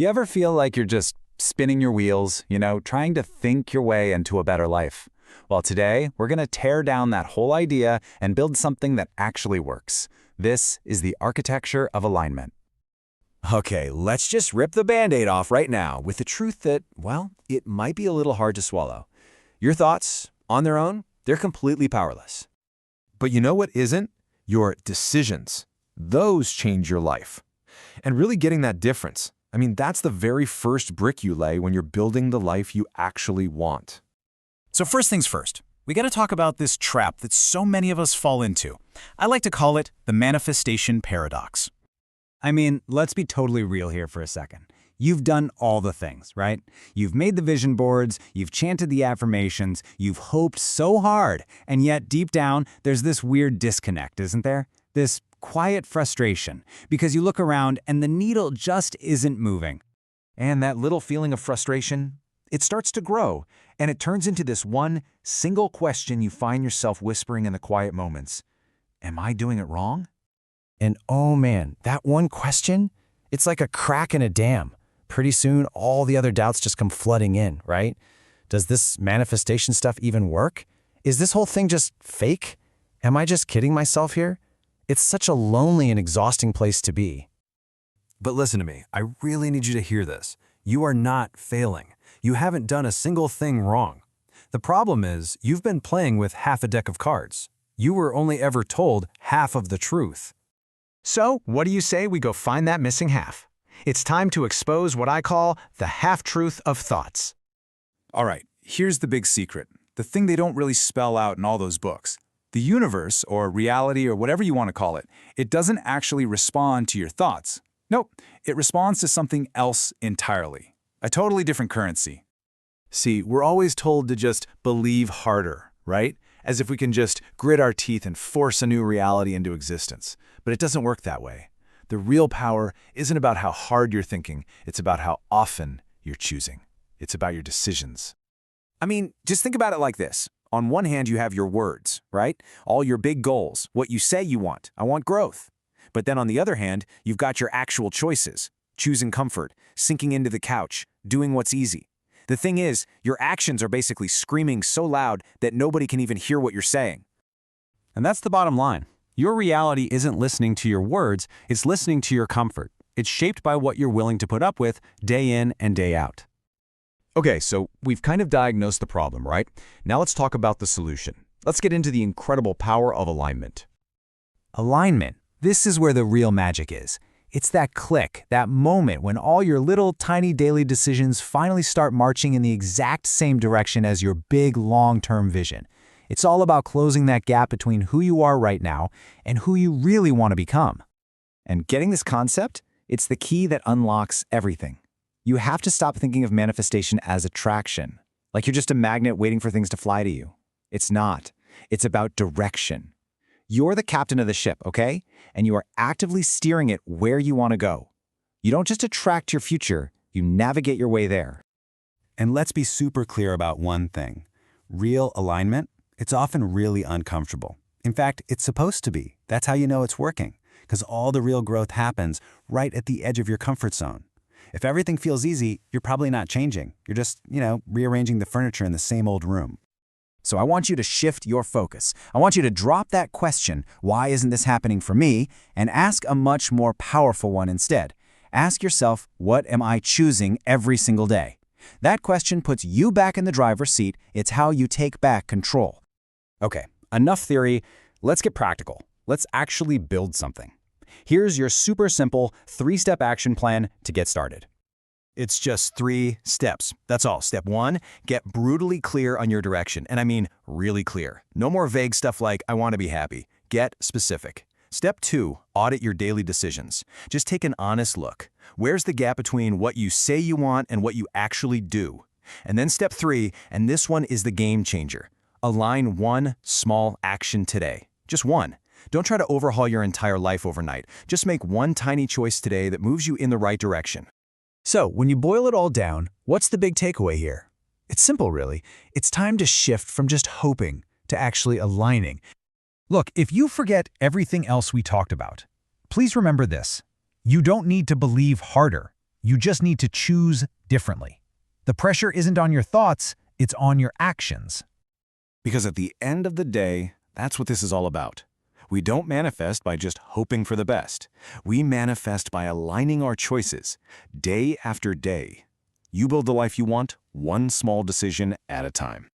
You ever feel like you're just spinning your wheels, trying to think your way into a better life? Well, today, we're going to tear down that whole idea and build something that actually works. This is the architecture of alignment. Okay, let's just rip the Band-Aid off right now with the truth that, well, it might be a little hard to swallow. Your thoughts, on their own, they're completely powerless. But you know what isn't? Your decisions. Those change your life. And really getting that difference, that's the very first brick you lay when you're building the life you actually want. So first things first, we got to talk about this trap that so many of us fall into. I like to call it the manifestation paradox. Let's be totally real here for a second. You've done all the things, right? You've made the vision boards, you've chanted the affirmations, you've hoped so hard, and yet deep down, there's this weird disconnect, isn't there? This quiet frustration, because you look around and the needle just isn't moving. And that little feeling of frustration, it starts to grow, and it turns into this one single question you find yourself whispering in the quiet moments. Am I doing it wrong? And oh man, that one question, it's like a crack in a dam. Pretty soon, all the other doubts just come flooding in, right? Does this manifestation stuff even work? Is this whole thing just fake? Am I just kidding myself here? It's such a lonely and exhausting place to be. But listen to me, I really need you to hear this. You are not failing. You haven't done a single thing wrong. The problem is, you've been playing with half a deck of cards. You were only ever told half of the truth. So, what do you say we go find that missing half? It's time to expose what I call the half-truth of thoughts. All right, here's the big secret. The thing they don't really spell out in all those books. The universe, or reality, or whatever you want to call it, it doesn't actually respond to your thoughts. Nope, it responds to something else entirely. A totally different currency. See, we're always told to just believe harder, right? As if we can just grit our teeth and force a new reality into existence. But it doesn't work that way. The real power isn't about how hard you're thinking, it's about how often you're choosing. It's about your decisions. Just think about it like this. On one hand, you have your words, right? All your big goals, what you say you want. I want growth. But then on the other hand, you've got your actual choices. Choosing comfort, sinking into the couch, doing what's easy. The thing is, your actions are basically screaming so loud that nobody can even hear what you're saying. And that's the bottom line. Your reality isn't listening to your words, it's listening to your comfort. It's shaped by what you're willing to put up with day in and day out. Okay, so we've kind of diagnosed the problem, right? Now let's talk about the solution. Let's get into the incredible power of alignment. Alignment. This is where the real magic is. It's that click, that moment when all your little tiny daily decisions finally start marching in the exact same direction as your big long-term vision. It's all about closing that gap between who you are right now and who you really want to become. And getting this concept, it's the key that unlocks everything. You have to stop thinking of manifestation as attraction, like you're just a magnet waiting for things to fly to you. It's not. It's about direction. You're the captain of the ship, okay? And you are actively steering it where you want to go. You don't just attract your future, you navigate your way there. And let's be super clear about one thing. Real alignment, it's often really uncomfortable. In fact, it's supposed to be. That's how you know it's working, because all the real growth happens right at the edge of your comfort zone. If everything feels easy, you're probably not changing. You're just, rearranging the furniture in the same old room. So I want you to shift your focus. I want you to drop that question, why isn't this happening for me, and ask a much more powerful one instead. Ask yourself, what am I choosing every single day? That question puts you back in the driver's seat. It's how you take back control. Okay, enough theory. Let's get practical. Let's actually build something. Here's your super simple 3-step action plan to get started. It's just 3 steps. That's all. Step 1, get brutally clear on your direction. And I mean really clear. No more vague stuff like, I want to be happy. Get specific. Step 2, audit your daily decisions. Just take an honest look. Where's the gap between what you say you want and what you actually do? And then step 3, and this one is the game changer. Align one small action today. Just one. Don't try to overhaul your entire life overnight. Just make one tiny choice today that moves you in the right direction. So, when you boil it all down, what's the big takeaway here? It's simple, really. It's time to shift from just hoping to actually aligning. Look, if you forget everything else we talked about, please remember this. You don't need to believe harder. You just need to choose differently. The pressure isn't on your thoughts, it's on your actions. Because at the end of the day, that's what this is all about. We don't manifest by just hoping for the best. We manifest by aligning our choices, day after day. You build the life you want, one small decision at a time.